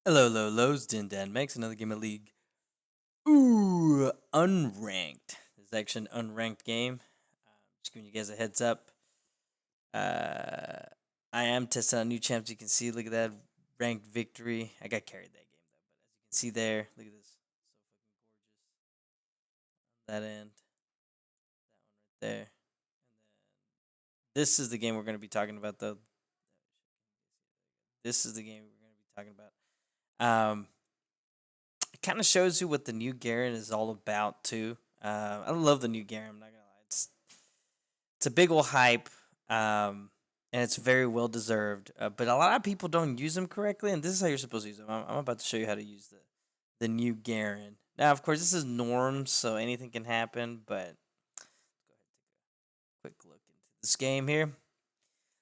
Hello, low lows, Dindanmex, another game of League. Ooh, unranked. This is actually an unranked game. Just giving you guys a heads up. Uh, I am testing out new champs. You can see, look at that ranked victory. I got carried that game though, but as you can see there, look at this, so fucking gorgeous. That end, that one right there, and then this is the game we're going to be talking about though. This is the game we're going to be talking about. It kind of shows you what the new Garen is all about too. I love the new Garen. I'm not gonna lie, it's a big ol' hype, and it's very well deserved. But a lot of people don't use them correctly, and this is how you're supposed to use them. I'm about to show you how to use the new Garen. Now, of course, this is norms, so anything can happen. But let's go ahead and take a quick look into this game here.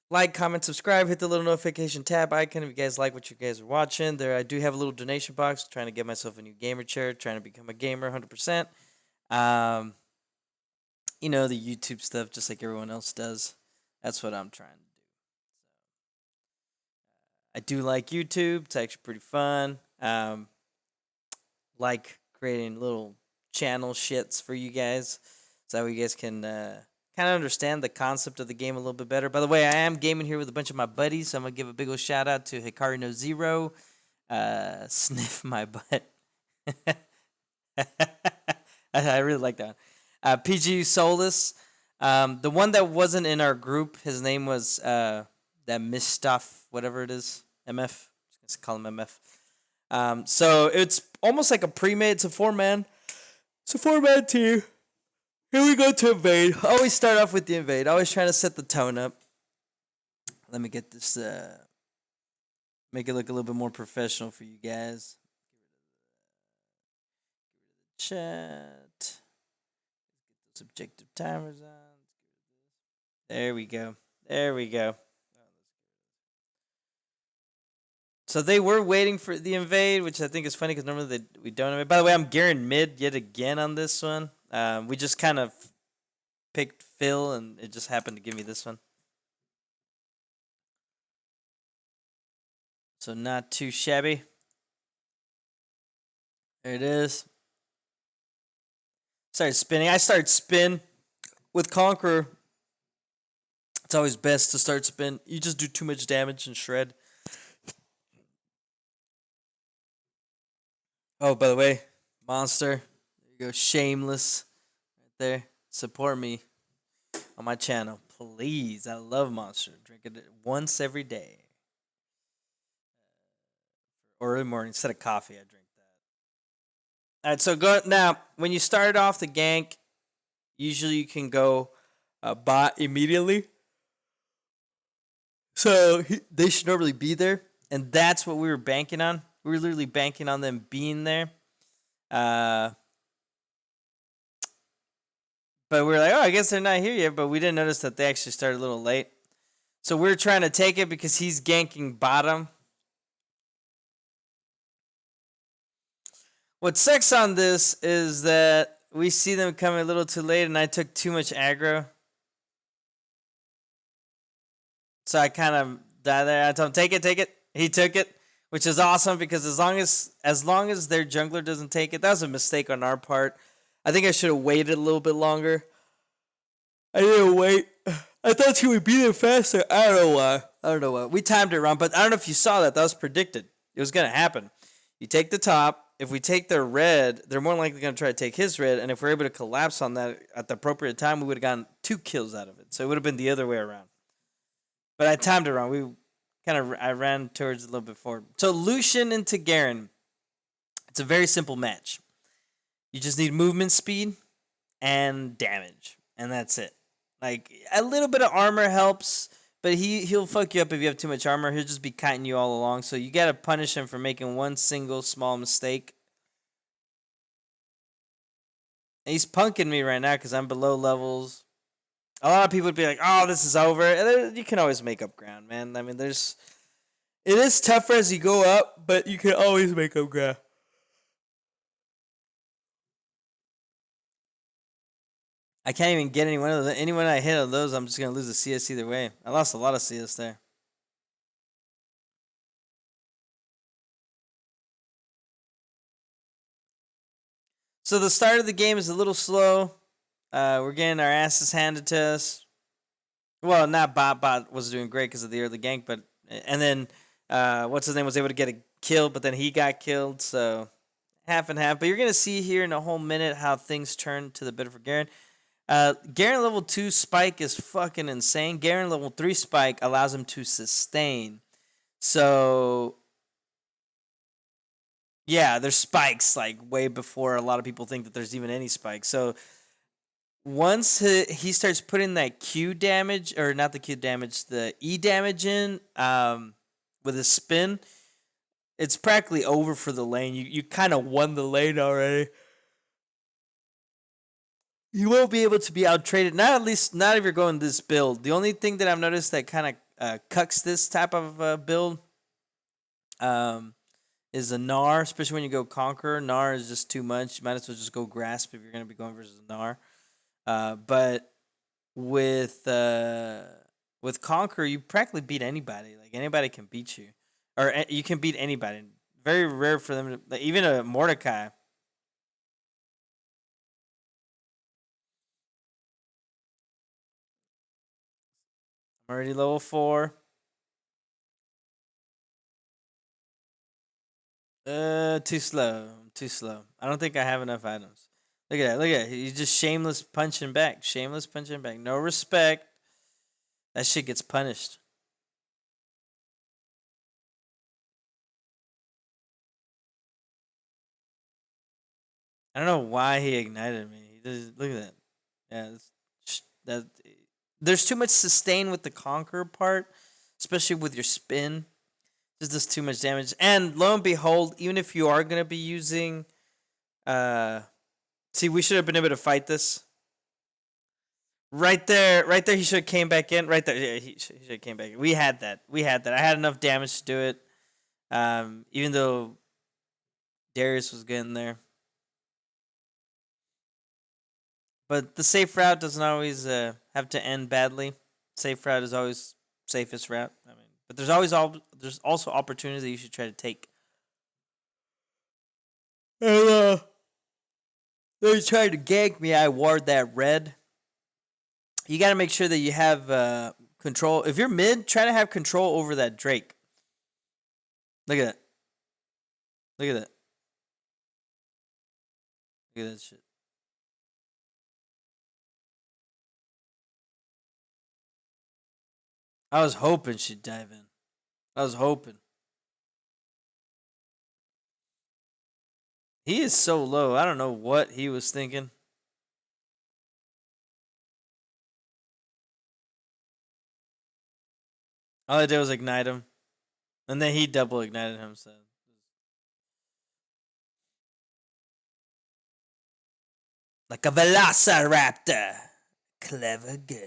Like, comment, subscribe, hit the little notification tab icon if you guys like what you guys are watching. There, I do have a little donation box, trying to get myself a new gamer chair, trying to become a gamer 100%. Um, the YouTube stuff, just like everyone else does. That's what I'm trying to do. I do like YouTube. It's actually pretty fun. Like creating little channel shits for you guys, so you guys can kind of understand the concept of the game a little bit better. By the way, I am gaming here with a bunch of my buddies, so I'm gonna give a big old shout out to Hikari No Zero, Sniff My Butt. I really like that. PG Solus, the one that wasn't in our group, his name was that Mistuff, whatever it is, MF. Just call him MF. So it's almost like a pre-made. It's a four-man. It's a four-man team. Here we go to invade. Always start off with the invade. Always trying to set the tone up. Let me get this. Make it look a little bit more professional for you guys. Chat. Get those objective timers on. There we go. There we go. So they were waiting for the invade, which I think is funny because normally we don't invade. By the way, I'm Garen mid yet again on this one. We just kind of picked Phil, and it just happened to give me this one. So not too shabby. There it is. Started spinning. I started spin with Conqueror. It's always best to start spin. You just do too much damage and shred. Oh, by the way, Monster. There you go. Shameless. Right there. Support me on my channel, please. I love Monster. Drink it once every day. Or early morning instead of coffee. I drink that. All right, so go now. When you start off the gank, usually you can go bot immediately. So they should normally be there, and that's what we were banking on. We were literally banking on them being there. But we were like, oh, I guess they're not here yet. But we didn't notice that they actually started a little late. So we're trying to take it because he's ganking bottom. What sucks on this is that we see them coming a little too late, and I took too much aggro. So I kind of died there. I told him, take it, take it. He took it, which is awesome because as long as their jungler doesn't take it, that was a mistake on our part. I think I should have waited a little bit longer. I didn't wait. I thought he would be there faster. I don't know why. We timed it wrong, but I don't know if you saw that. That was predicted. It was going to happen. You take the top. If we take their red, they're more likely going to try to take his red. And if we're able to collapse on that at the appropriate time, we would have gotten 2 kills out of it. So it would have been the other way around. But I timed it wrong. I ran towards a little bit forward. So Lucian into Garen. It's a very simple match. You just need movement speed and damage, and that's it. Like a little bit of armor helps, but he'll fuck you up if you have too much armor. He'll just be kiting you all along. So you gotta punish him for making one single small mistake. And he's punking me right now because I'm below levels. A lot of people would be like, "Oh, this is over." And you can always make up ground, man. I mean, it is tougher as you go up, but you can always make up ground. I can't even get anyone of the anyone I hit of those. I'm just gonna lose the CS either way. I lost a lot of CS there. So the start of the game is a little slow. We're getting our asses handed to us. Well, not Bot. Bot was doing great because of the early gank, but and then what's his name was able to get a kill, but then he got killed. So half and half. But you're gonna see here in a whole minute how things turn to the better for Garen. Garen level 2 spike is fucking insane. Garen level 3 spike allows him to sustain. So yeah, there's spikes like way before a lot of people think that there's even any spikes. So once he starts putting that Q damage, or not the Q damage, the E damage in with his spin, it's practically over for the lane. You kind of won the lane already. You won't be able to be out traded. Not at least not if you're going this build. The only thing that I've noticed that kind of cucks this type of build is a Gnar, especially when you go Conqueror. Gnar is just too much. You might as well just go Grasp if you're going to be going versus a Gnar. But with Conqueror, you practically beat anybody. Like anybody can beat you, or you can beat anybody. Very rare for them to, like, even a Mordecai. I'm already level 4. Too slow. Too slow. I don't think I have enough items. Look at that. Look at that. He's just shameless punching back. Shameless punching back. No respect. That shit gets punished. I don't know why he ignited me. He just, look at that. Yeah, that there's too much sustain with the conquer part, especially with your spin. Just does too much damage. And lo and behold, even if you are gonna be using, see, we should have been able to fight this. Right there, right there. He should have came back in. Right there, yeah, he should have came back in. We had that. We had that. I had enough damage to do it. Even though Darius was getting there. But the safe route doesn't always have to end badly. Safe route is always safest route. I mean, but there's also opportunities that you should try to take. And they tried to gank me. I ward that red. You got to make sure that you have control. If you're mid, try to have control over that Drake. Look at that. Look at that. Look at that shit. I was hoping she'd dive in. I was hoping. He is so low. I don't know what he was thinking. All I did was ignite him. And then he double ignited him. So. Like a velociraptor. Clever girl.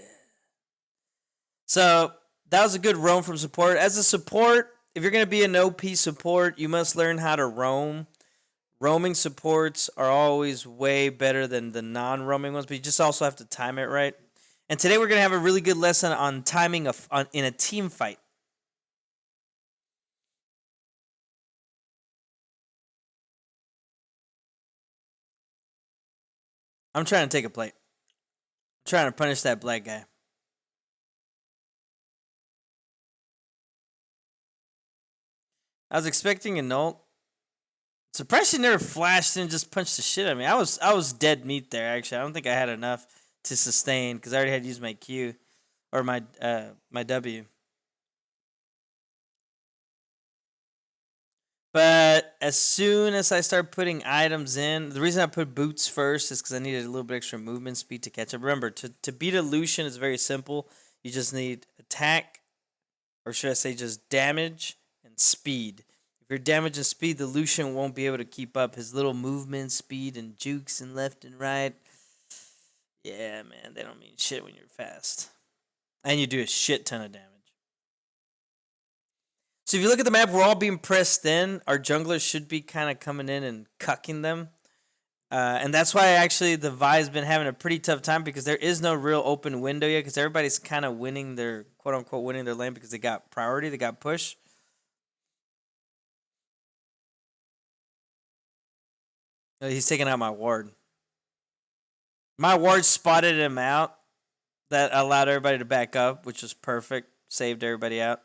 So that was a good roam from support. As a support, if you're going to be an OP support, you must learn how to roam. Roaming supports are always way better than the non-roaming ones, but you just also have to time it right. And today we're going to have a really good lesson on timing in a team fight. I'm trying to take a plate. I'm trying to punish that black guy. I was expecting a null. Surprised she never flashed and just punched the shit out of me. I was dead meat there, actually. I don't think I had enough to sustain because I already had used my Q or my W. But as soon as I start putting items in, the reason I put boots first is because I needed a little bit extra movement speed to catch up. Remember, to beat a Lucian is very simple. You just need attack, or should I say just damage and speed. If you're damage and speed, the Lucian won't be able to keep up. His little movement speed and jukes and left and right. Yeah, man, they don't mean shit when you're fast. And you do a shit ton of damage. So if you look at the map, we're all being pressed in. Our junglers should be kind of coming in and cucking them. And that's why actually the Vi's been having a pretty tough time because there is no real open window yet because everybody's kind of winning their, quote unquote, winning their lane because they got priority, they got push. He's taking out my ward. My ward spotted him out. That allowed everybody to back up, which was perfect. Saved everybody out.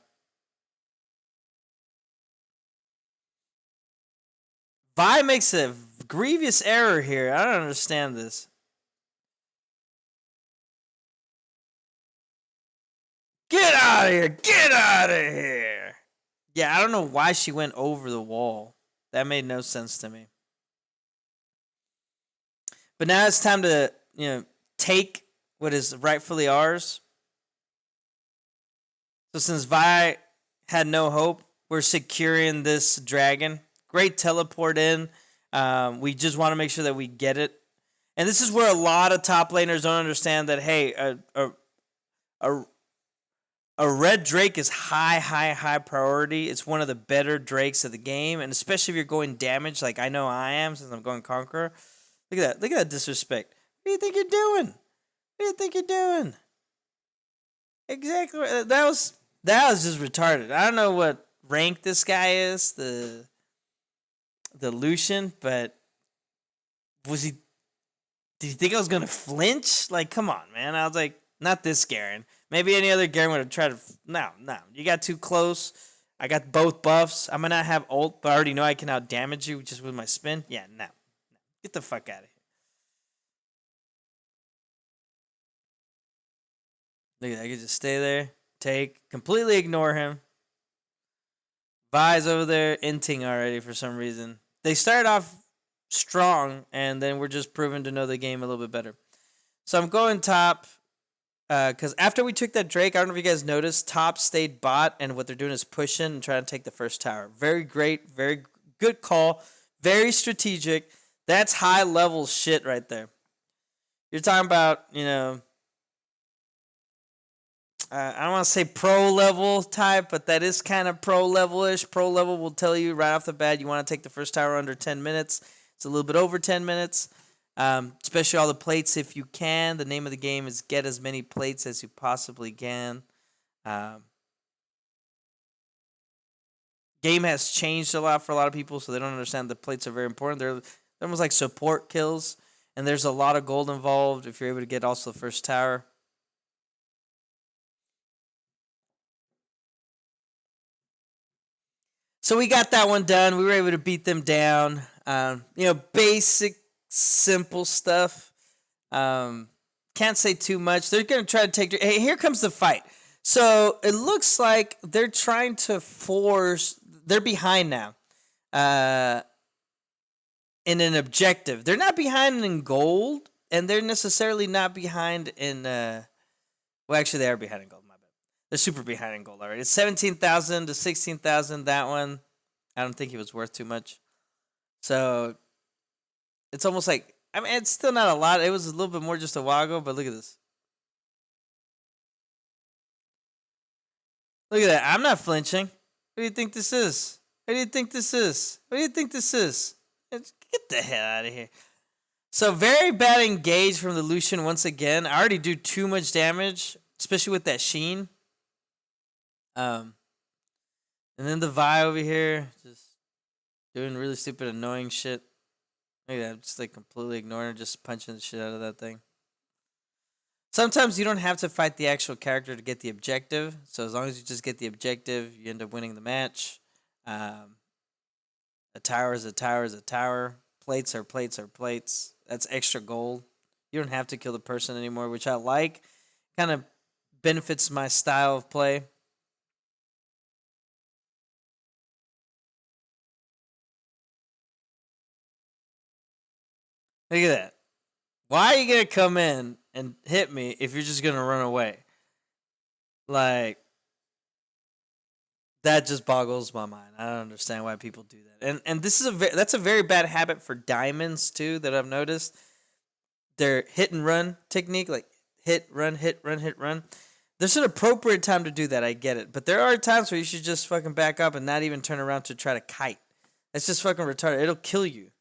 Vi makes a grievous error here. I don't understand this. Get out of here! Get out of here! Yeah, I don't know why she went over the wall. That made no sense to me. But now it's time to, take what is rightfully ours. So since Vi had no hope, we're securing this dragon. Great teleport in. We just want to make sure that we get it. And this is where a lot of top laners don't understand that, hey, a red Drake is high priority. It's one of the better Drakes of the game. And especially if you're going damage like I know I am since I'm going Conqueror. Look at that. Look at that disrespect. What do you think you're doing? What do you think you're doing? Exactly. That was just retarded. I don't know what rank this guy is, the Lucian, but did you think I was going to flinch? Like, come on, man. I was like, not this Garen. Maybe any other Garen would have tried to... No. You got too close. I got both buffs. I might not have ult, but I already know I can out-damage you just with my spin. Yeah, no. Get the fuck out of here. Look at that. I can just stay there. Completely ignore him. Vi's over there inting already for some reason. They started off strong, and then we're just proven to know the game a little bit better. So I'm going top, because after we took that Drake, I don't know if you guys noticed, top stayed bot, and what they're doing is pushing and trying to take the first tower. Very great, very good call, very strategic. That's high-level shit right there. You're talking about, I don't want to say pro level type, but that is kind of pro level-ish. Pro level will tell you right off the bat you want to take the first tower under 10 minutes. It's a little bit over 10 minutes, especially all the plates if you can. The name of the game is get as many plates as you possibly can. Game has changed a lot for a lot of people, so they don't understand the plates are very important. They're almost like support kills, and there's a lot of gold involved if you're able to get also the first tower. So we got that one done. We were able to beat them down. Basic, simple stuff. Can't say too much. They're going to try to take... Hey, here comes the fight. So it looks like they're trying to force... They're behind now in an objective. They're not behind in gold, and they're necessarily not behind in... well, actually, they are behind in gold. They're super behind in gold already. It's 17,000 to 16,000. That one, I don't think it was worth too much. So it's almost like, it's still not a lot. It was a little bit more just a while ago, but look at this. Look at that. I'm not flinching. What do you think this is? What do you think this is? What do you think this is? Get the hell out of here. So very bad engage from the Lucian once again. I already do too much damage, especially with that Sheen. And then the Vi over here, just doing really stupid, annoying shit. Look at that, just like completely ignoring her, just punching the shit out of that thing. Sometimes you don't have to fight the actual character to get the objective. So as long as you just get the objective, you end up winning the match. A tower is a tower is a tower. Plates are plates are plates. That's extra gold. You don't have to kill the person anymore, which I like. Kind of benefits my style of play. Look at that. Why are you going to come in and hit me if you're just going to run away? Like, that just boggles my mind. I don't understand why people do that. And this is that's a very bad habit for diamonds too that I've noticed. Their hit and run technique, like hit, run, hit, run, hit, run. There's an appropriate time to do that, I get it. But there are times where you should just fucking back up and not even turn around to try to kite. That's just fucking retarded. It'll kill you.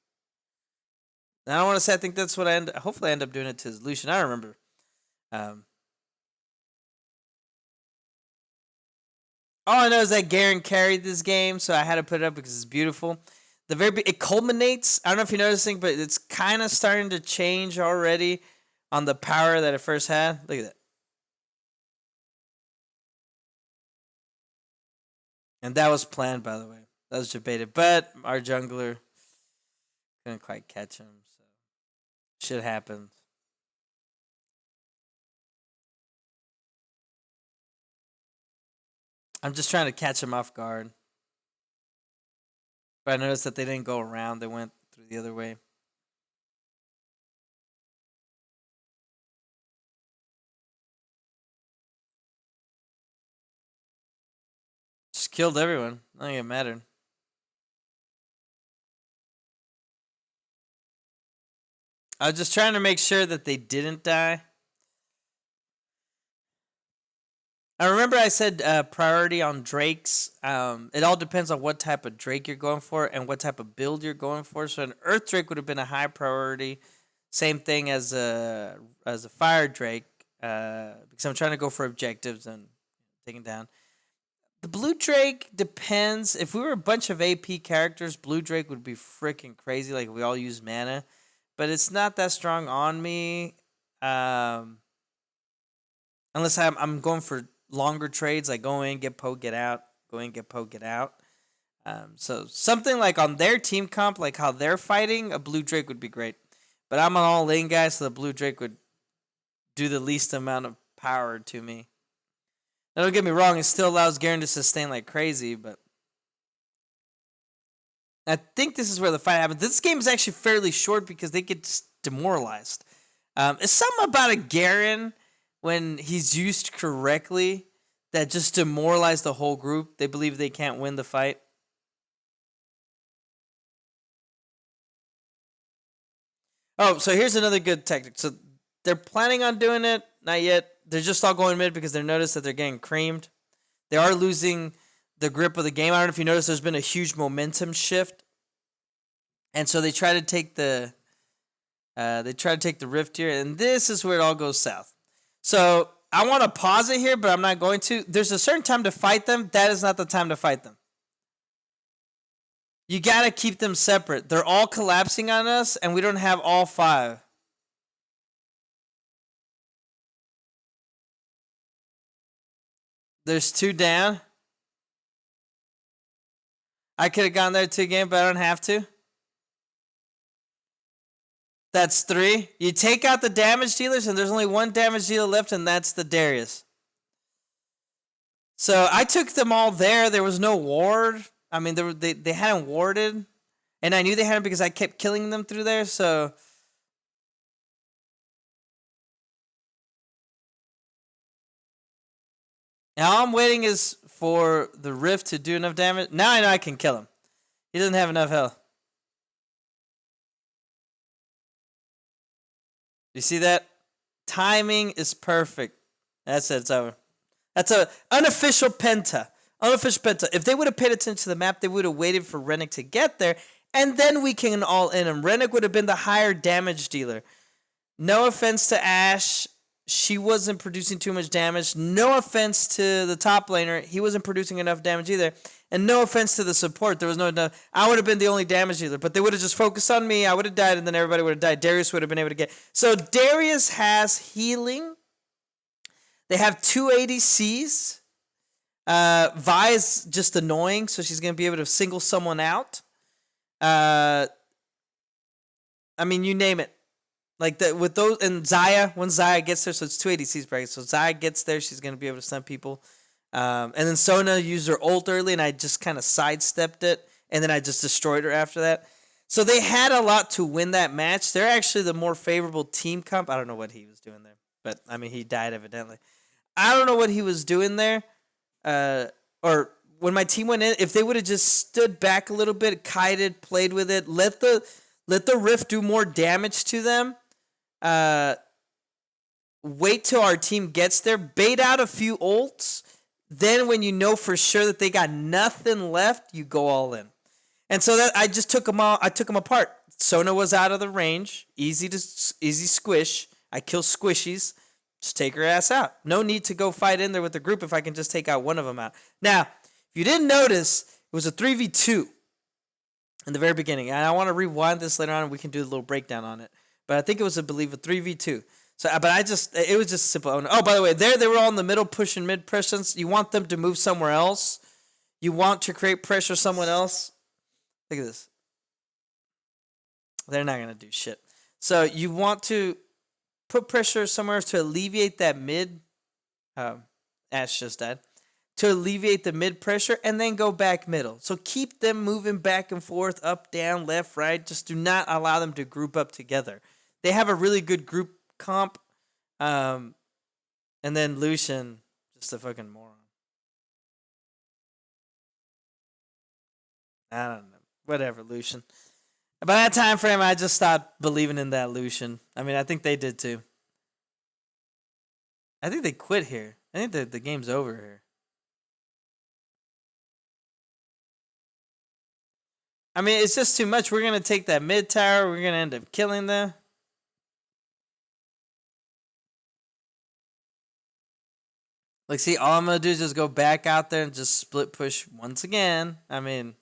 And I don't want to say I think that's what hopefully I end up doing it to his Lucian. I don't remember. All I know is that Garen carried this game, so I had to put it up because it's beautiful. it culminates. I don't know if you're noticing, but it's kind of starting to change already on the power that it first had. Look at that. And that was planned, by the way. That was debated, but our jungler couldn't quite catch him. So shit happens. I'm just trying to catch him off guard. But I noticed that they didn't go around. They went through the other way. Just killed everyone. I don't think it mattered. I was just trying to make sure that they didn't die. I remember I said priority on Drakes. It all depends on what type of Drake you're going for and what type of build you're going for. So an Earth Drake would have been a high priority. Same thing as a Fire Drake, because I'm trying to go for objectives and taking down. The Blue Drake depends. If we were a bunch of AP characters, Blue Drake would be freaking crazy. Like we all use mana, but it's not that strong on me. Unless I'm going for longer trades, like go in, get poke, get out, go in, get poke, get out. So something like on their team comp, like how they're fighting, a Blue Drake would be great. But I'm an all-in guy, so the Blue Drake would do the least amount of power to me. Now, don't get me wrong, it still allows Garen to sustain like crazy, but I think this is where the fight happens. This game is actually fairly short because they get demoralized. It's something about a Garen when he's used correctly that just demoralize the whole group. They believe they can't win the fight. Oh, so here's another good tactic. So they're planning on doing it. Not yet. They're just all going mid because they noticed that they're getting creamed. They are losing the grip of the game. I don't know if you noticed there's been a huge momentum shift. And so they try to take the rift here, and this is where it all goes south. So I want to pause it here, but I'm not going to. There's a certain time to fight them. That is not the time to fight them. You got to keep them separate. They're all collapsing on us, and we don't have all 5. There's 2 down. I could have gone there 2 games, but I don't have to. That's 3. You take out the damage dealers, and there's only 1 damage dealer left, and that's the Darius. So I took them all there. There was no ward. I mean, they hadn't warded, and I knew they hadn't because I kept killing them through there. So now all I'm waiting is for the Rift to do enough damage. Now I know I can kill him. He doesn't have enough health. You see that? Timing is perfect. That's it. It's over. That's a unofficial Penta. Unofficial Penta. If they would have paid attention to the map, they would have waited for Rennick to get there, and then we can all in him. Rennick would have been the higher damage dealer. No offense to Ashe. She wasn't producing too much damage. No offense to the top laner. He wasn't producing enough damage either. And no offense to the support. There was no enough. I would have been the only damage dealer. But they would have just focused on me. I would have died, and then everybody would have died. Darius would have been able to get. So Darius has healing. They have 2 ADCs. Vi is just annoying, so she's going to be able to single someone out. I mean, you name it. Like that with those, and Xayah, when Xayah gets there, so it's 2 ADCs bracket. So Xayah gets there, she's gonna be able to stun people. And then Sona used her ult early, and I just kind of sidestepped it, and then I just destroyed her after that. So they had a lot to win that match. They're actually the more favorable team comp. I don't know what he was doing there, but I mean he died evidently. I don't know what he was doing there, or when my team went in, if they would have just stood back a little bit, kited, played with it, let the Rift do more damage to them. Wait till our team gets there, bait out a few ults, then when you know for sure that they got nothing left, you go all in. And so that I just took them all. I took them apart. Sona was out of the range, easy squish. I kill squishies. Just take her ass out. No need to go fight in there with the group if I can just take out one of them out. Now, if you didn't notice, it was a 3v2. in the very beginning. And I want to rewind this later on, and we can do a little breakdown on it. But I think it was, I believe, a 3v2. So, but it was just simple. Oh, by the way, they were all in the middle pushing mid presence. You want them to move somewhere else. You want to create pressure someone else. Look at this. They're not going to do shit. So you want to put pressure somewhere to alleviate that mid. Ash just died. To alleviate the mid pressure and then go back middle. So keep them moving back and forth, up, down, left, right. Just do not allow them to group up together. They have a really good group comp. And then Lucian, just a fucking moron. I don't know. Whatever, Lucian. By that time frame, I just stopped believing in that Lucian. I mean, I think they did too. I think they quit here. I think the game's over here. I mean, it's just too much. We're going to take that mid tower. We're going to end up killing them. Like, see, all I'm going to do is just go back out there and just split push once again. I mean,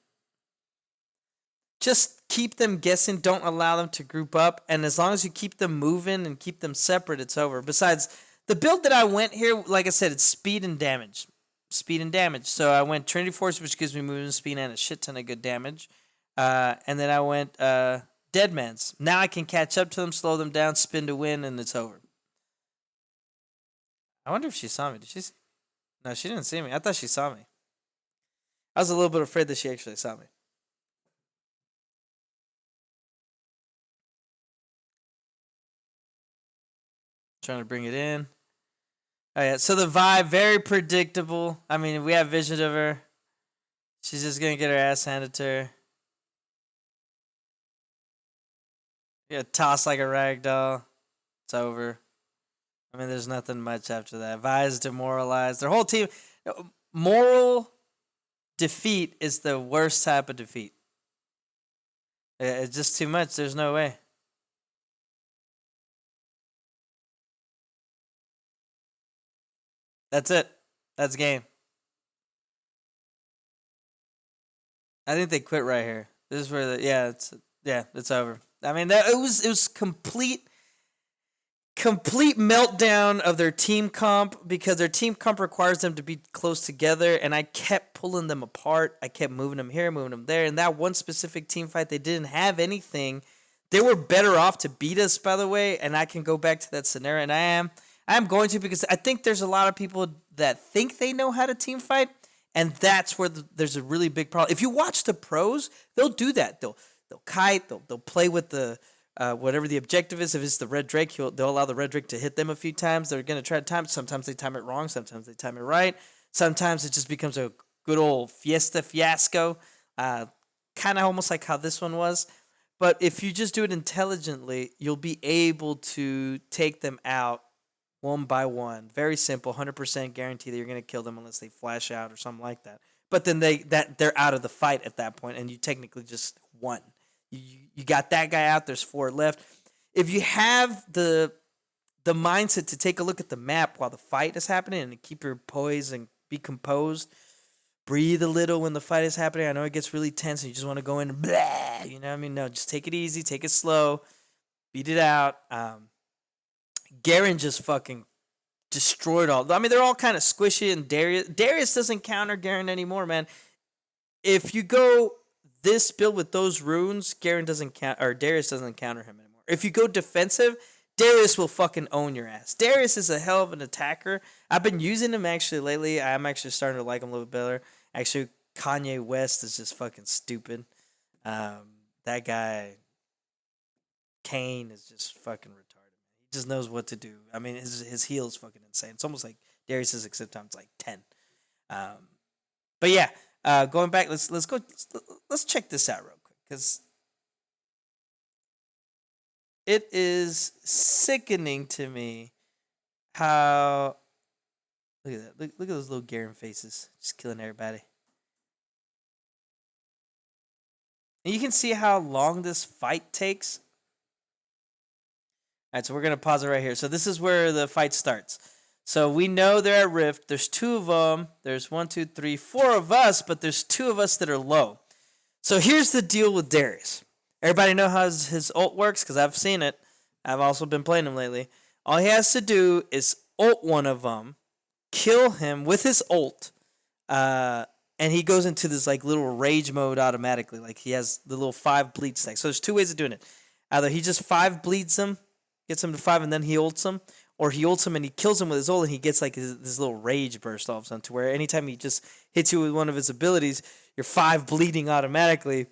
just keep them guessing. Don't allow them to group up. And as long as you keep them moving and keep them separate, it's over. Besides, the build that I went here, like I said, it's speed and damage. Speed and damage. So I went Trinity Force, which gives me movement speed and a shit ton of good damage. And then I went Deadman's. Now I can catch up to them, slow them down, spin to win, and it's over. I wonder if she saw me. Did she see? No, she didn't see me. I thought she saw me. I was a little bit afraid that she actually saw me. Trying to bring it in. Oh, yeah. So the vibe, very predictable. I mean, we have vision of her. She's just going to get her ass handed to her. Yeah, toss like a rag doll. It's over. I mean, there's nothing much after that. Vi's demoralized. Their whole team. Moral defeat is the worst type of defeat. It's just too much. There's no way. That's it. That's game. I think they quit right here. This is where it's over. I mean, it was complete meltdown of their team comp because their team comp requires them to be close together, and I kept pulling them apart. I kept moving them here, moving them there. And that one specific team fight, they didn't have anything. They were better off to beat us, by the way, and I can go back to that scenario, and I am going to, because I think there's a lot of people that think they know how to team fight, and that's where there's a really big problem. If you watch the pros, they'll do that. They'll kite. They'll play with the whatever the objective is. If it's the red drake, they'll allow the red drake to hit them a few times. They're going to try to time it. Sometimes they time it wrong. Sometimes they time it right. Sometimes it just becomes a good old fiasco. Kind of almost like how this one was. But if you just do it intelligently, you'll be able to take them out one by one. Very simple, 100% guarantee that you're going to kill them unless they flash out or something like that. But then they're out of the fight at that point, and you technically just won. You got that guy out. There's 4 left. If you have the mindset to take a look at the map while the fight is happening and keep your poise and be composed, breathe a little when the fight is happening. I know it gets really tense and you just want to go in and blah, you know what I mean? No, just take it easy, take it slow, beat it out. Garen just fucking destroyed all. I mean, they're all kind of squishy, and Darius doesn't counter Garen anymore, man. If you go this build with those runes, Darius doesn't counter him anymore. If you go defensive, Darius will fucking own your ass. Darius is a hell of an attacker. I've been using him actually lately. I'm actually starting to like him a little bit better. Actually, Kanye West is just fucking stupid. That guy, Kane, is just fucking retarded. He just knows what to do. I mean, his heal is fucking insane. It's almost like Darius's, except times like 10. But yeah, going back, let's check this out real quick, because it is sickening to me how. Look at that. Look at those little Garen faces. Just killing everybody. And you can see how long this fight takes. All right, so we're going to pause it right here. So this is where the fight starts. So we know they're at Rift. There's 2 of them. There's 1, 2, 3, 4 of us, but there's 2 of us that are low. So here's the deal with Darius. Everybody know how his ult works because I've seen it. I've also been playing him lately. All he has to do is ult one of them, kill him with his ult, and he goes into this like little rage mode automatically. Like he has the little 5 bleed stack. So there's 2 ways of doing it. Either he just 5 bleeds him, gets him to 5, and then he ults him, or he ults him and he kills him with his ult, and he gets like this little rage burst all of a sudden, to where anytime he just hits you with one of his abilities, you're 5 bleeding automatically,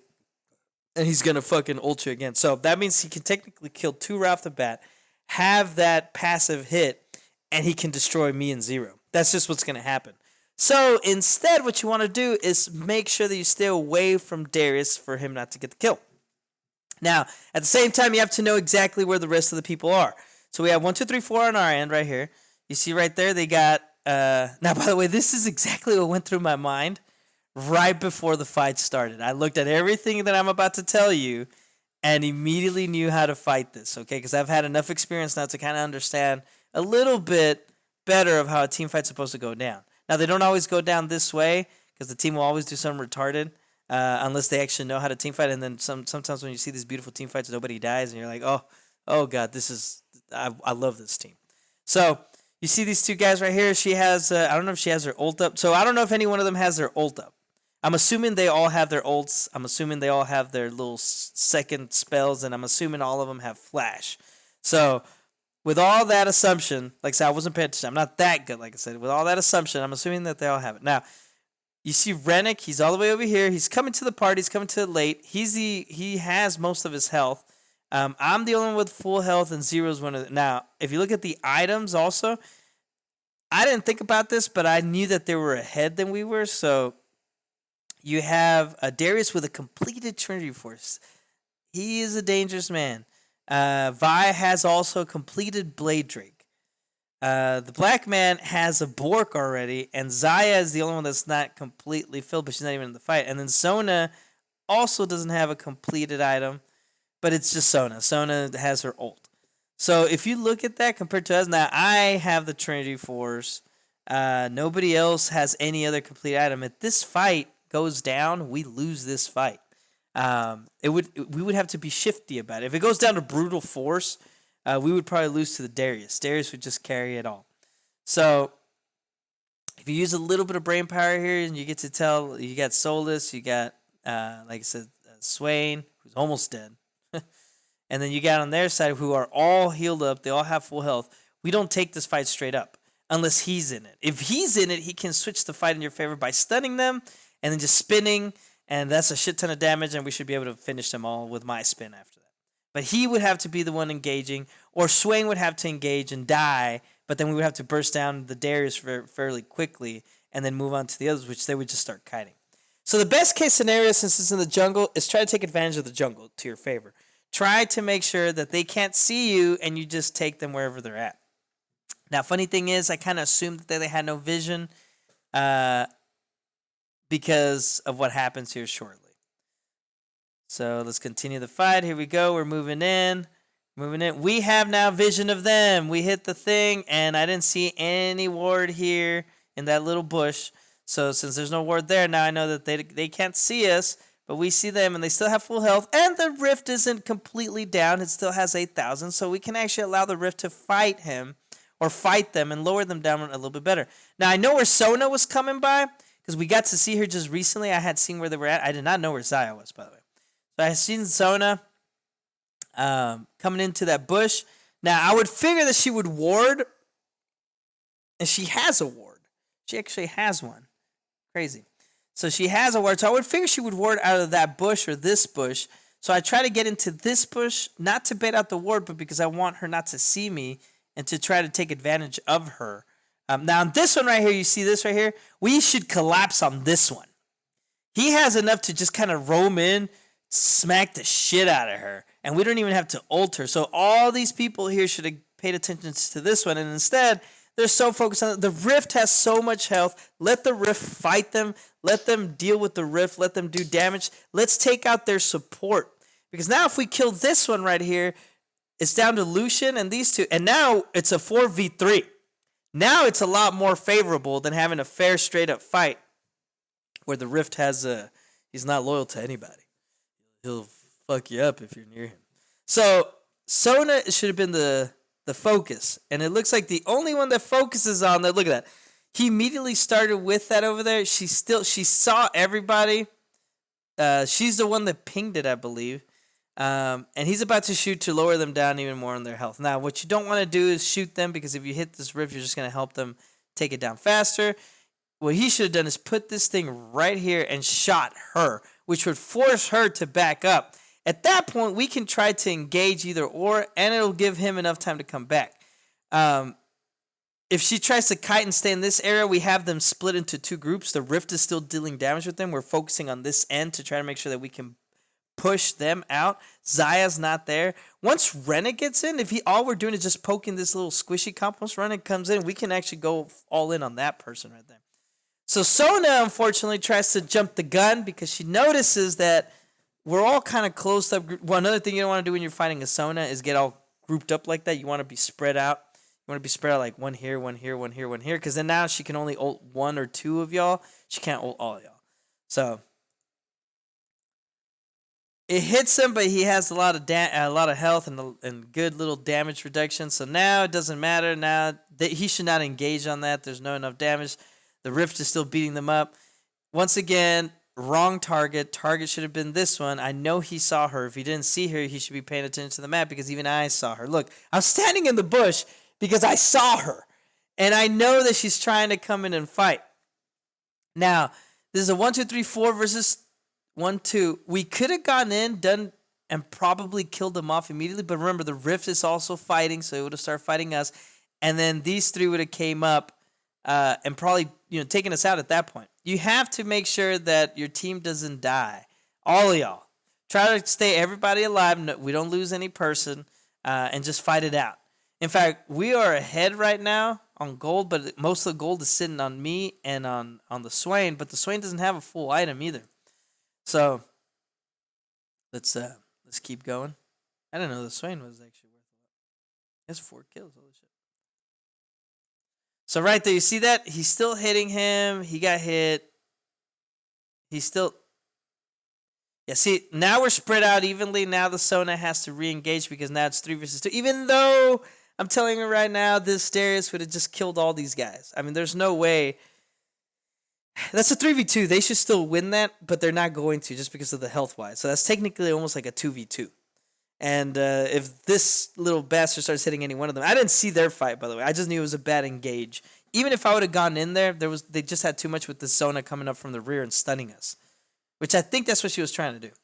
and he's gonna fucking ult you again. So that means he can technically kill 2 right off the bat, have that passive hit, and he can destroy me and Zero. That's just what's gonna happen. So instead, what you want to do is make sure that you stay away from Darius for him not to get the kill. Now, at the same time, you have to know exactly where the rest of the people are. So we have 1, 2, 3, 4 on our end right here. You see right there, they got... now, by the way, this is exactly what went through my mind right before the fight started. I looked at everything that I'm about to tell you and immediately knew how to fight this, okay? Because I've had enough experience now to kind of understand a little bit better of how a team fight's supposed to go down. Now, they don't always go down this way because the team will always do something retarded unless they actually know how to team fight. And then sometimes when you see these beautiful team fights, nobody dies, and you're like, oh God, this is I love this team. So you see these 2 guys right here. She has I don't know if she has her ult up. So I don't know if any one of them has their ult up. I'm assuming they all have their ults. I'm assuming they all have their little second spells, and I'm assuming all of them have flash. So with all that assumption, like I said, I wasn't paying attention. I'm not that good, like I said. With all that assumption, I'm assuming that they all have it. Now, you see Rennick, he's all the way over here. He's coming to the party. He's coming to it late. He has most of his health. I'm the only one with full health, and Zero's one of the... Now, if you look at the items also, I didn't think about this, but I knew that they were ahead than we were. So you have a Darius with a completed Trinity Force. He is a dangerous man. Vi has also completed Blade Drake. The black man has a Bork already, and Zaya is the only one that's not completely filled, but she's not even in the fight. And then Sona also doesn't have a completed item, but it's just Sona. Sona has her ult. So if you look at that compared to us, now I have the Trinity Force. Nobody else has any other complete item. If this fight goes down, we lose this fight. We would have to be shifty about it. If it goes down to brute force, we would probably lose to the Darius. Darius would just carry it all. So if you use a little bit of brain power here, and you get to tell, you got Solus, you got like I said, Swain, who's almost dead, and then you got on their side who are all healed up. They all have full health. We don't take this fight straight up unless he's in it. If he's in it, he can switch the fight in your favor by stunning them and then just spinning. And that's a shit ton of damage, and we should be able to finish them all with my spin after that. But he would have to be the one engaging, or Swain would have to engage and die, but then we would have to burst down the Darius fairly quickly and then move on to the others, which they would just start kiting. So the best case scenario, since it's in the jungle, is try to take advantage of the jungle to your favor. Try to make sure that they can't see you, and you just take them wherever they're at. Now, funny thing is, I kind of assumed that they had no vision, because of what happens here shortly. So let's continue the fight. Here we go. We're moving in. We have now vision of them. We hit the thing, and I didn't see any ward here in that little bush. So since there's no ward there, now I know that they can't see us, but we see them, and they still have full health. And the rift isn't completely down. It still has 8,000, so we can actually allow the rift to fight him or fight them and lower them down a little bit better. Now, I know where Sona was coming by, because we got to see her just recently. I had seen where they were at. I did not know where Zaya was, by the way. So I had seen Sona coming into that bush. Now, I would figure that she would ward, and she has a ward. She actually has one. Crazy. So she has a ward. So I would figure she would ward out of that bush or this bush. So I try to get into this bush, not to bait out the ward, but because I want her not to see me and to try to take advantage of her. Now, on this one right here, you see this right here? We should collapse on this one. He has enough to just kind of roam in, smack the shit out of her, and we don't even have to ult her. So all these people here should have paid attention to this one, and instead, they're so focused on it. The Rift has so much health. Let the Rift fight them. Let them deal with the Rift. Let them do damage. Let's take out their support. Because now if we kill this one right here, it's down to Lucian and these two, and now it's a 4v3. Now it's a lot more favorable than having a fair, straight-up fight where the Rift has He's not loyal to anybody. He'll fuck you up if you're near him. So Sona should have been the focus, and it looks like the only one that focuses on that. Look at that. He immediately started with that over there. She saw everybody. She's the one that pinged it, I believe. And he's about to shoot to lower them down even more on their health. Now, what you don't want to do is shoot them, because if you hit this rift, you're just going to help them take it down faster. What he should have done is put this thing right here and shot her, which would force her to back up. At that point, we can try to engage either or, and it'll give him enough time to come back. If she tries to kite and stay in this area, we have them split into two groups. The rift is still dealing damage with them. We're focusing on this end to try to make sure that we can push them out. Zaya's not there. Once Renna gets in, all we're doing is just poking this little squishy comp, once Renna comes in, we can actually go all in on that person right there. So Sona, unfortunately, tries to jump the gun because she notices that we're all kind of close up. Well, another thing you don't want to do when you're fighting a Sona is get all grouped up like that. You want to be spread out. You want to be spread out like one here, one here, one here, one here, because then now she can only ult one or two of y'all. She can't ult all y'all. So it hits him, but he has a lot of health and good little damage reduction. So now it doesn't matter. Now he should not engage on that. There's no enough damage. The rift is still beating them up. Once again, wrong target. Target should have been this one. I know he saw her. If he didn't see her, he should be paying attention to the map, because even I saw her. Look, I'm standing in the bush because I saw her. And I know that she's trying to come in and fight. Now, this is a 1, 2, 3, 4 versus 1, 2. We could have gone in, done, and probably killed them off immediately. But remember, the rift is also fighting, so it would have started fighting us. And then these three would have came up and probably taken us out at that point. You have to make sure that your team doesn't die. All of y'all. Try to stay everybody alive. No, we don't lose any person, and just fight it out. In fact, we are ahead right now on gold, but most of the gold is sitting on me and on the Swain, but the Swain doesn't have a full item either. So let's keep going. I didn't know the Swain was actually worth a lot. He has 4 kills. Holy shit. So right there, you see that? He's still hitting him. He got hit. He's still... Yeah, see, now we're spread out evenly. Now the Sona has to re-engage because now it's 3 versus 2. Even though I'm telling you right now, this Darius would have just killed all these guys. I mean, there's no way. That's a 3v2. They should still win that, but they're not going to just because of the health-wise. So that's technically almost like a 2v2. And if this little bastard starts hitting any one of them, I didn't see their fight, by the way. I just knew it was a bad engage. Even if I would have gone in there, they just had too much with the Sona coming up from the rear and stunning us, which I think that's what she was trying to do.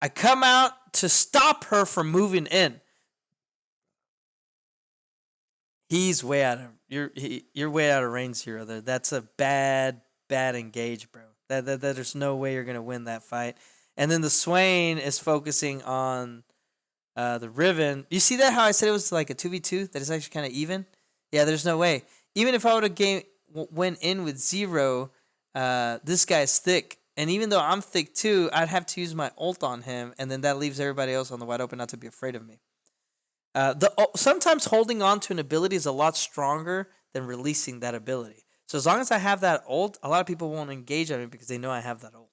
I come out to stop her from moving in. He's way out of you're way out of range here. That's a bad engage, bro. There's no way you're gonna win that fight. And then the Swain is focusing on the Riven. You see that? How I said it was like a 2v2? That is actually kind of even? Yeah, there's no way. Even if I would have went in with 0, this guy's thick. And even though I'm thick too, I'd have to use my ult on him. And then that leaves everybody else on the wide open not to be afraid of me. Sometimes holding on to an ability is a lot stronger than releasing that ability. So as long as I have that ult, a lot of people won't engage on me because they know I have that ult.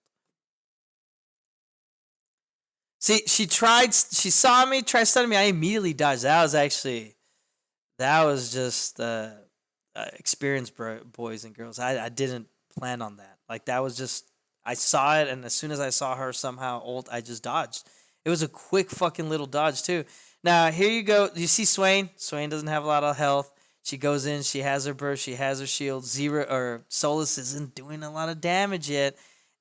See, she saw me, tried stunning me. I immediately dodged. That was just experience, boys and girls. I didn't plan on that. Like, that was just, I saw it, and as soon as I saw her somehow ult, I just dodged. It was a quick fucking little dodge, too. Now, here you go. You see Swain? Swain doesn't have a lot of health. She goes in. She has her burst. She has her shield. Solus isn't doing a lot of damage yet.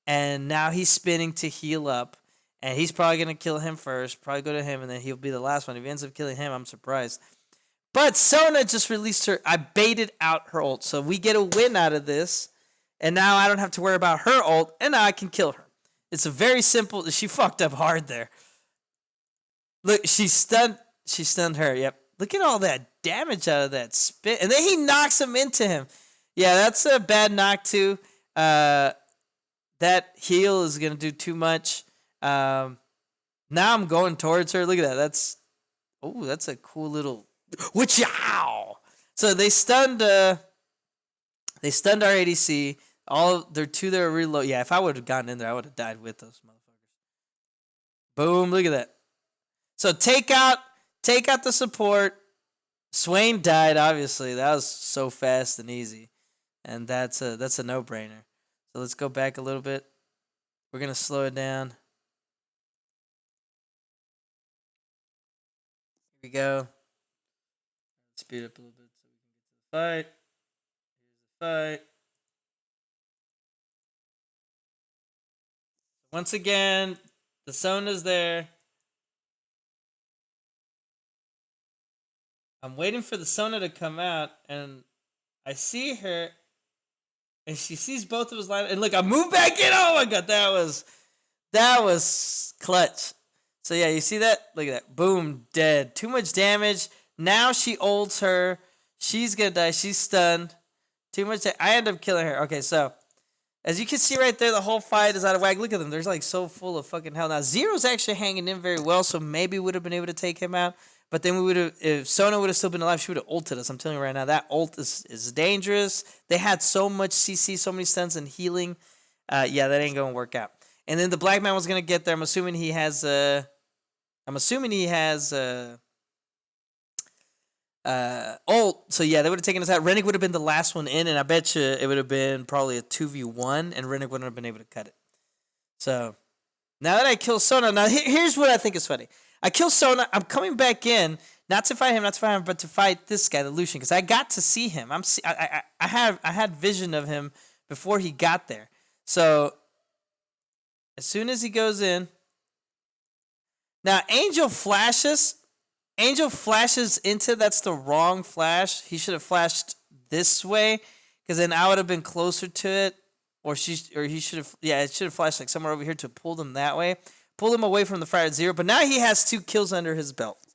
And now he's spinning to heal up. And he's probably going to kill him first. Probably go to him, and then he'll be the last one. If he ends up killing him, I'm surprised. But Sona just released her. I baited out her ult. So we get a win out of this. And now I don't have to worry about her ult. And now I can kill her. It's a very simple... She fucked up hard there. Look, she stunned her. Yep. Look at all that damage out of that spit. And then he knocks him into him. Yeah, that's a bad knock too. That heal is going to do too much. Now I'm going towards her. Look at that. That's a cool little... Witchow! So they stunned our ADC. They're two that are really low. Yeah, if I would have gotten in there, I would have died with those motherfuckers. Boom! Look at that. So take out the support. Swain died. Obviously, that was so fast and easy, and that's a no brainer. So let's go back a little bit. We're gonna slow it down. Here we go. Speed up a little bit so we can get to the fight. Here's the fight. Once again, the Sona's there. I'm waiting for the Sona to come out, and I see her, and she sees both of us line. And look, I move back in. Oh my god, that was clutch. So yeah, you see that? Look at that. Boom, dead. Too much damage. Now she ults her. She's gonna die. She's stunned. Too much. I end up killing her. Okay, so as you can see right there, the whole fight is out of whack. Look at them. They're like so full of fucking hell. Now Zero's actually hanging in very well, so maybe we would have been able to take him out. But then we would have, if Sona would have still been alive, she would have ulted us. I'm telling you right now, that ult is dangerous. They had so much CC, so many stuns and healing. Yeah, that ain't gonna work out. And then the black man was gonna get there. I'm assuming he has ult. So yeah, they would have taken us out. Rennig would have been the last one in, and I bet you it would have been probably a 2v1, and Rennig wouldn't have been able to cut it. So now that I kill Sona, now here's what I think is funny. I kill Sona. I'm coming back in, not to fight him, but to fight this guy, the Lucian, because I got to see him. I had vision of him before he got there. So as soon as he goes in, now Angel flashes into, that's the wrong flash. He should have flashed this way, because then I would have been closer to it, or he should have. Yeah, it should have flashed like somewhere over here to pull them that way. Pulled him away from the fire at 0, but now he has 2 kills under his belt.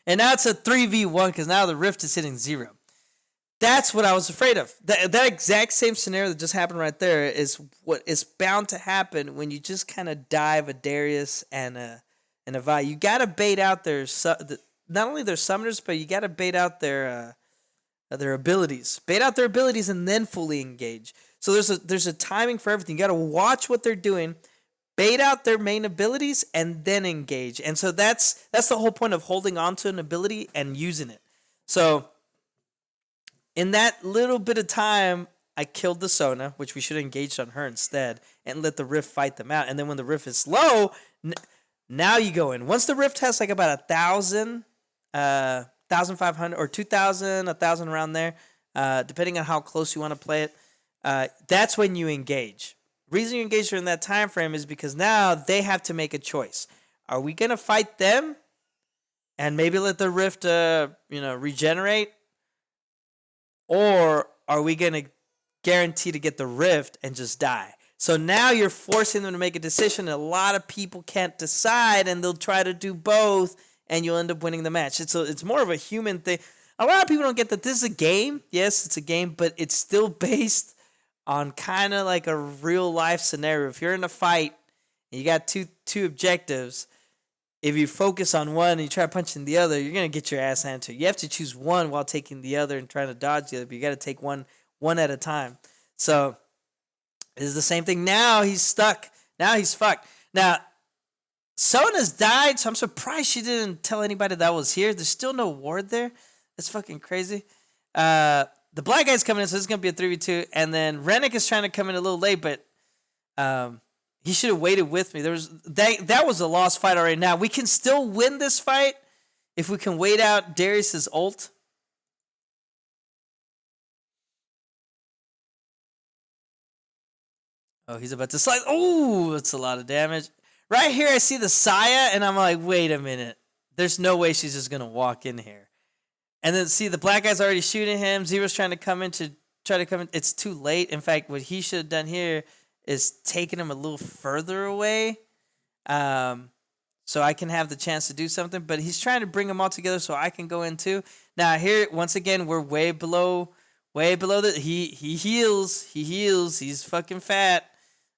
And now it's a 3v1 because now the Rift is hitting 0. That's what I was afraid of. That exact same scenario that just happened right there is what is bound to happen when you just kind of dive a Darius and a Vi. You got to bait out not only their summoners, but you got to bait out their abilities. Bait out their abilities and then fully engage. So there's a timing for everything. You got to watch what they're doing. Bait out their main abilities and then engage. And so that's the whole point of holding on to an ability and using it. So in that little bit of time, I killed the Sona, which we should have engaged on her instead, and let the Rift fight them out. And then when the Rift is low, now you go in. Once the Rift has like about 1,000, 1,500 or 2,000, 1,000 around there, depending on how close you want to play it, that's when you engage. Reason you engage during that time frame is because now they have to make a choice. Are we gonna fight them and maybe let the Rift regenerate? Or are we gonna guarantee to get the Rift and just die? So now you're forcing them to make a decision, and a lot of people can't decide, and they'll try to do both, and you'll end up winning the match. It's more of a human thing. A lot of people don't get that this is a game. Yes, it's a game, but it's still based on kind of like a real life scenario. If you're in a fight and you got two objectives, if you focus on one and you try punching the other, you're gonna get your ass handed to you. You have to choose one while taking the other and trying to dodge the other, but you got to take one at a time. So it's the same thing. Now he's stuck. Now he's fucked. Now Sona's died, so I'm surprised she didn't tell anybody that was here. There's still no ward there. That's fucking crazy. The black guy's coming in, so this is going to be a 3v2. And then Rennick is trying to come in a little late, but he should have waited with me. That was a lost fight already. Now, we can still win this fight if we can wait out Darius's ult. Oh, he's about to slide. Oh, that's a lot of damage. Right here, I see the Saya, and I'm like, wait a minute. There's no way she's just going to walk in here. And then see the black guy's already shooting him. Zero's trying to come in to try to come in. It's too late. In fact, what he should have done here is taken him a little further away, so I can have the chance to do something. But he's trying to bring them all together so I can go in too. Now here, once again, we're way below the. He heals. He's fucking fat.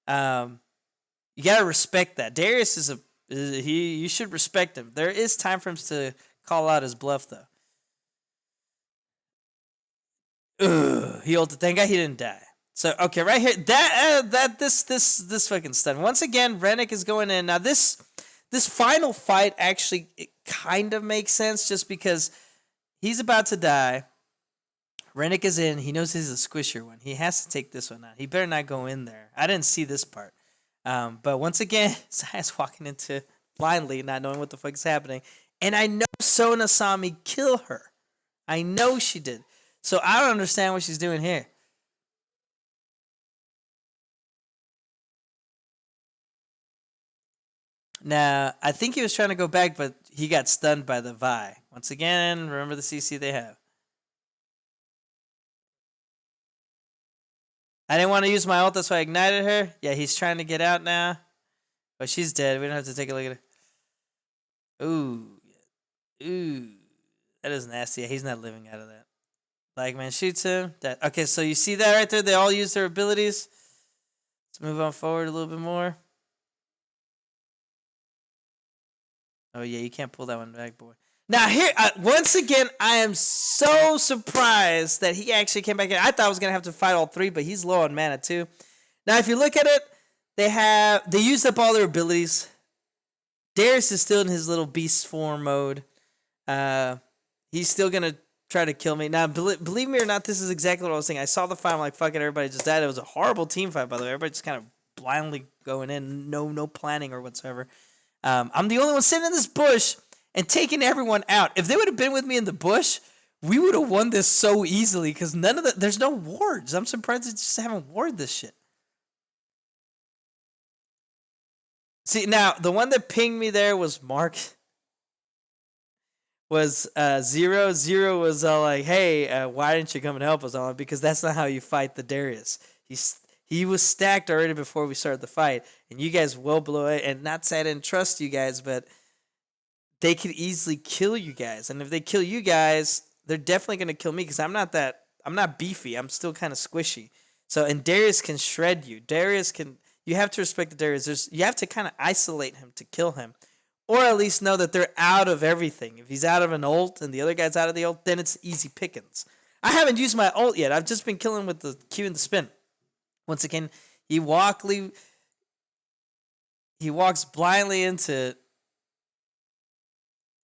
You gotta respect that. Darius is you should respect him. There is time frames to call out his bluff though. He ulted. Thank God he didn't die. So okay, right here, this fucking stun. Once again, Rennick is going in. Now this final fight actually it kind of makes sense just because he's about to die. Rennick is in. He knows he's a squisher one. He has to take this one out. He better not go in there. I didn't see this part. But once again, Zaya's walking into blindly, not knowing what the fuck is happening. And I know Sona saw me kill her. I know she did. So I don't understand what she's doing here. Now, I think he was trying to go back, but he got stunned by the Vi. Once again, remember the CC they have. I didn't want to use my ult, that's why I ignited her. Yeah, he's trying to get out now. But she's dead. We don't have to take a look at her. Ooh. Ooh. That is nasty. Yeah, he's not living out of that. Black man shoots him. That okay, so you see that right there? They all use their abilities. Let's move on forward a little bit more. Oh, yeah, you can't pull that one back, boy. Now, here, once again, I am so surprised that he actually came back in. I thought I was going to have to fight all three, but he's low on mana, too. Now, if you look at it, they used up all their abilities. Darius is still in his little beast form mode. He's still going to try to kill me. Now, believe me or not, this is exactly what I was saying. I saw the fight. I'm like, fuck it, everybody just died. It was a horrible team fight, by the way. Everybody just kind of blindly going in. No planning or whatsoever. I'm the only one sitting in this bush and taking everyone out. If they would have been with me in the bush, we would have won this so easily because there's no wards. I'm surprised they just haven't ward this shit. See, now, the one that pinged me there was Mark. Was Zero. Zero was like, hey, why didn't you come and help us? I'm like, because that's not how you fight the Darius. He was stacked already before we started the fight, and you guys well below it. And not say I didn't trust you guys, but they could easily kill you guys. And if they kill you guys, they're definitely gonna kill me because I'm not beefy. I'm still kind of squishy. So and Darius can shred you. You have to respect the Darius. You have to kind of isolate him to kill him, or at least know that they're out of everything. If he's out of an ult and the other guy's out of the ult, then it's easy pickings. I haven't used my ult yet. I've just been killing with the Q and the spin. Once again, he walks blindly into it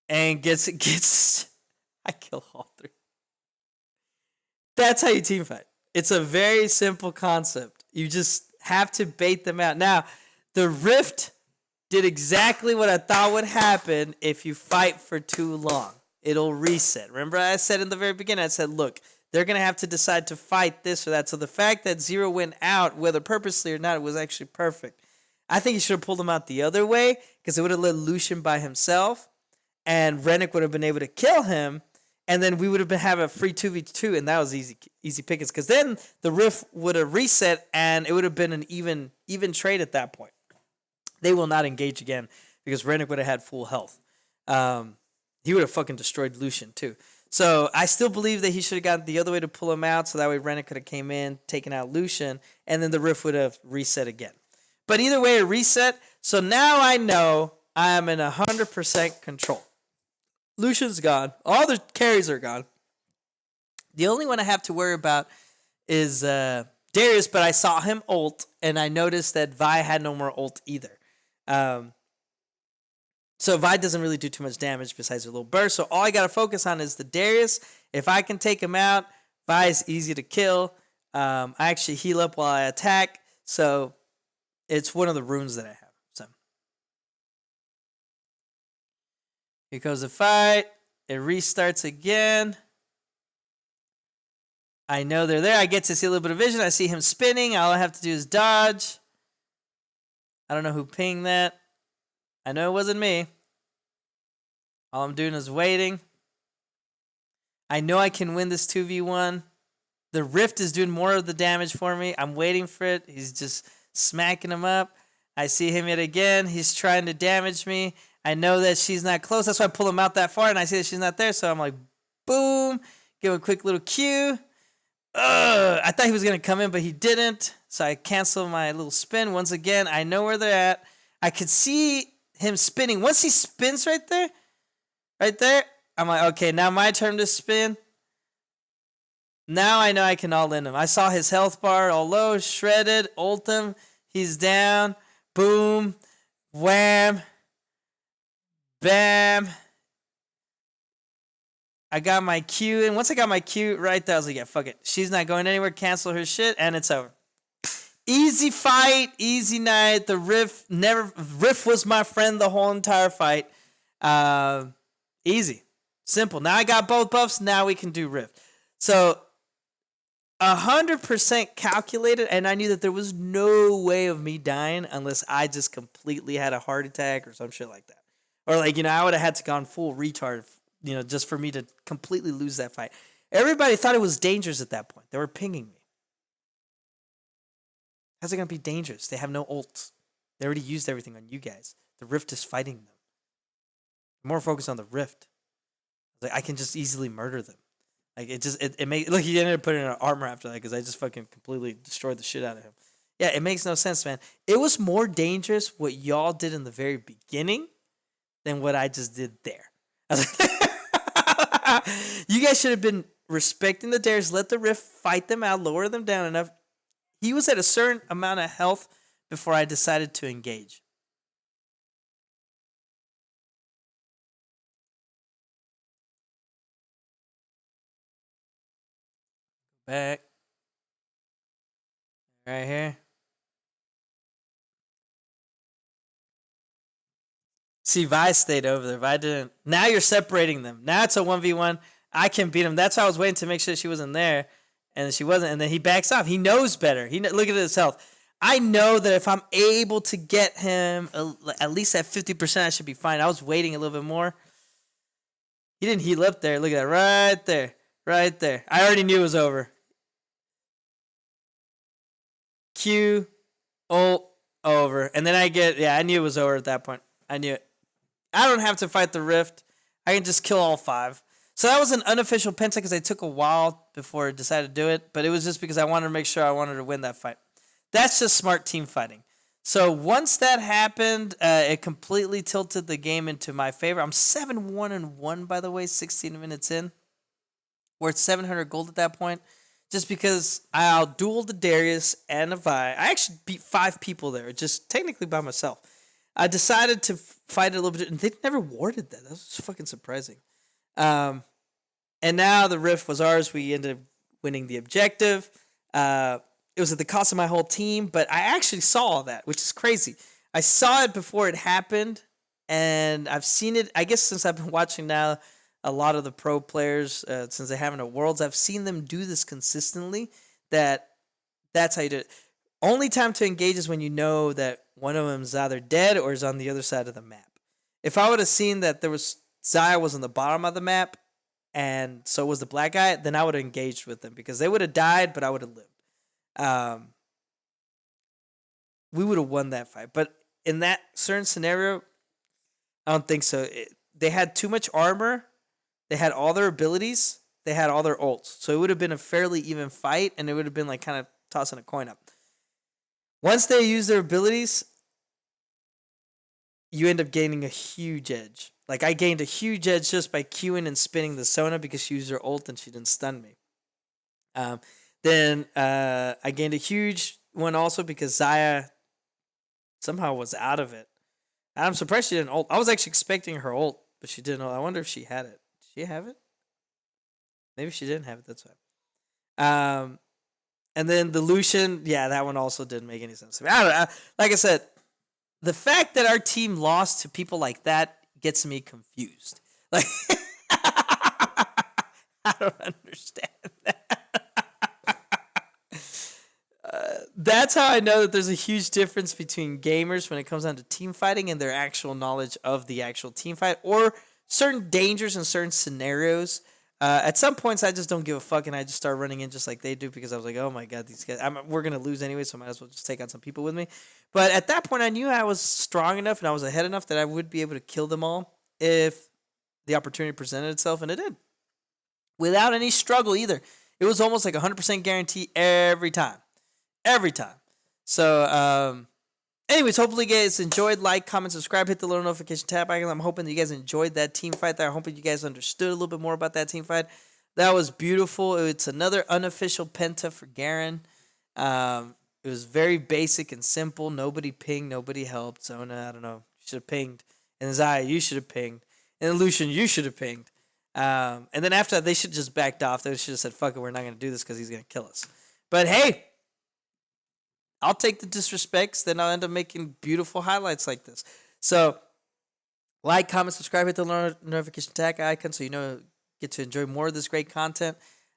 and gets I kill all three. That's how you team fight. It's a very simple concept. You just have to bait them out. Now, the Rift did exactly what I thought would happen if you fight for too long. It'll reset. Remember I said in the very beginning, I said, look, they're going to have to decide to fight this or that. So the fact that Zero went out, whether purposely or not, it was actually perfect. I think he should have pulled him out the other way because it would have let Lucian by himself and Rennick would have been able to kill him. And then we would have been having a free 2v2 and that was easy pickings because then the Rift would have reset and it would have been an even trade at that point. They will not engage again because Rennick would have had full health. He would have fucking destroyed Lucian too. So I still believe that he should have gotten the other way to pull him out so that way Rennick could have came in, taken out Lucian, and then the Rift would have reset again. But either way, it reset. So now I know I am in 100% control. Lucian's gone. All the carries are gone. The only one I have to worry about is Darius, but I saw him ult, and I noticed that Vi had no more ult either. So Vi doesn't really do too much damage besides a little burst. So all I got to focus on is the Darius. If I can take him out, Vi is easy to kill. I actually heal up while I attack. So it's one of the runes that I have. So here goes the fight. It restarts again. I know they're there. I get to see a little bit of vision. I see him spinning. All I have to do is dodge. I don't know who pinged that. I know it wasn't me. All I'm doing is waiting. I know I can win this 2v1. The Rift is doing more of the damage for me. I'm waiting for it. He's just smacking him up. I see him yet again. He's trying to damage me. I know that she's not close. That's why I pull him out that far, and I see that she's not there. So I'm like, boom. Give him a quick little Q. I thought he was going to come in, but he didn't. So I cancel my little spin. Once again, I know where they're at. I could see him spinning. Once he spins right there, I'm like, okay, now my turn to spin. Now I know I can all in him. I saw his health bar all low, shredded, ult him. He's down. Boom. Wham. Bam. I got my Q, and once I got my Q right there, I was like, yeah, fuck it. She's not going anywhere. Cancel her shit, and it's over. Easy fight, easy night. The Riff was my friend the whole entire fight. Easy, simple. Now I got both buffs. Now we can do Riff. So 100% calculated, and I knew that there was no way of me dying unless I just completely had a heart attack or some shit like that, or like I would have had to gone full retard, just for me to completely lose that fight. Everybody thought it was dangerous at that point. They were pinging me. How's it going to be dangerous? They have no ults. They already used everything on you guys. The Rift is fighting them. More focused on the Rift. Like, I can just easily murder them. Like, it made, look, he ended up putting an armor after that because I just fucking completely destroyed the shit out of him. Yeah, it makes no sense, man. It was more dangerous what y'all did in the very beginning than what I just did there. I was like, you guys should have been respecting the dares, let the Rift fight them out, lower them down enough. He was at a certain amount of health before I decided to engage. Back. Right here. See, Vi stayed over there. Vi didn't. Now you're separating them. Now it's a 1v1. I can beat him. That's why I was waiting to make sure she wasn't there. And she wasn't. And then he backs off. He knows better. Look at his health. I know that if I'm able to get him at least at 50%, I should be fine. I was waiting a little bit more. He didn't heal up there. Look at that. Right there. Right there. I already knew it was over. Q, ult, over. And then I knew it was over at that point. I knew it. I don't have to fight the Rift. I can just kill all 5. So that was an unofficial Penta because I took a while before I decided to do it. But it was just because I wanted to make sure I wanted to win that fight. That's just smart team fighting. So once that happened, it completely tilted the game into my favor. I'm 7-1-1, by the way, 16 minutes in. We're at 700 gold at that point. Just because I outdueled the Darius and a Vi. I actually beat 5 people there, just technically by myself. I decided to fight it a little bit, and they never warded that. That was fucking surprising. And now the Rift was ours. We ended up winning the objective. It was at the cost of my whole team, but I actually saw all that, which is crazy. I saw it before it happened, and I've seen it, I guess since I've been watching now a lot of the pro players, since they haven't at Worlds, I've seen them do this consistently, that's how you do it. Only time to engage is when you know that one of them is either dead or is on the other side of the map. If I would have seen that Zaya was on the bottom of the map, and so was the black guy, then I would have engaged with them because they would have died, but I would have lived. We would have won that fight. But in that certain scenario, I don't think so. They had too much armor. They had all their abilities. They had all their ults. So it would have been a fairly even fight, and it would have been like kind of tossing a coin up. Once they use their abilities, you end up gaining a huge edge. Like, I gained a huge edge just by queuing and spinning the Sona because she used her ult and she didn't stun me. Then I gained a huge one also because Zaya somehow was out of it. I'm surprised she didn't ult. I was actually expecting her ult, but she didn't ult. I wonder if she had it. Did she have it? Maybe she didn't have it. That's why. And then the Lucian, yeah, that one also didn't make any sense to me. I don't know. Like I said, the fact that our team lost to people like that gets me confused. Like, I don't understand that. That's how I know that there's a huge difference between gamers when it comes down to team fighting and their actual knowledge of the actual team fight or certain dangers in certain scenarios. At some points, I just don't give a fuck, and I just start running in just like they do because I was like, oh my god, these guys, we're going to lose anyway, so I might as well just take on some people with me. But at that point, I knew I was strong enough and I was ahead enough that I would be able to kill them all if the opportunity presented itself, and it did. Without any struggle either. It was almost like 100% guarantee every time. Every time. So, anyways, hopefully you guys enjoyed. Like, comment, subscribe, hit the little notification tab icon. I'm hoping that you guys enjoyed that team fight there. I'm hoping you guys understood a little bit more about that team fight. That was beautiful. It's another unofficial Penta for Garen. It was very basic and simple. Nobody pinged. Nobody helped. Zona, I don't know. Should have pinged. And Zaya, you should have pinged. And Lucian, you should have pinged. And then after that, they should have just backed off. They should have said, fuck it, we're not going to do this because he's going to kill us. But hey, I'll take the disrespects. Then I'll end up making beautiful highlights like this. So, like, comment, subscribe, hit the notification tag icon so you know get to enjoy more of this great content.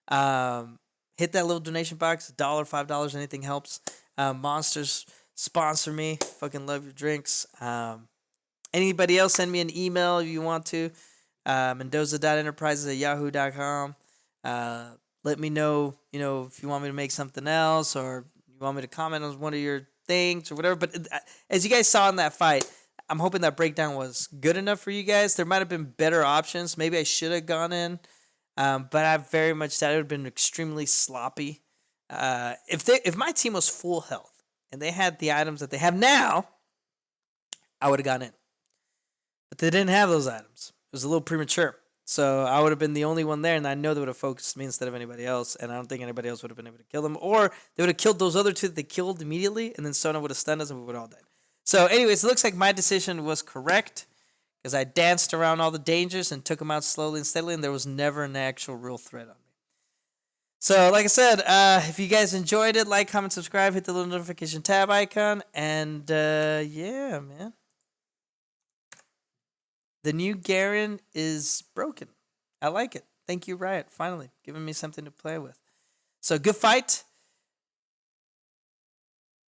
Hit that little donation box, $1, $5, anything helps. Monsters, sponsor me. Fucking love your drinks. Anybody else, send me an email if you want to. Mendoza.enterprises@yahoo.com. Let me know, if you want me to make something else or you want me to comment on one of your things or whatever. But as you guys saw in that fight, I'm hoping that breakdown was good enough for you guys. There might have been better options. Maybe I should have gone in. But I very much doubt it would have been extremely sloppy. If my team was full health and they had the items that they have now, I would have gone in. But they didn't have those items. It was a little premature. So I would have been the only one there, and I know they would have focused me instead of anybody else, and I don't think anybody else would have been able to kill them. Or they would have killed those other two that they killed immediately, and then Sona would have stunned us and we would have all died. So anyways, it looks like my decision was correct because I danced around all the dangers and took them out slowly and steadily, and there was never an actual real threat on me. So like I said, if you guys enjoyed it, like, comment, subscribe, hit the little notification tab icon, and yeah, man. The new Garen is broken. I like it. Thank you, Riot. Finally, giving me something to play with. So good fight.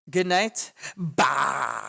Good night. Bye.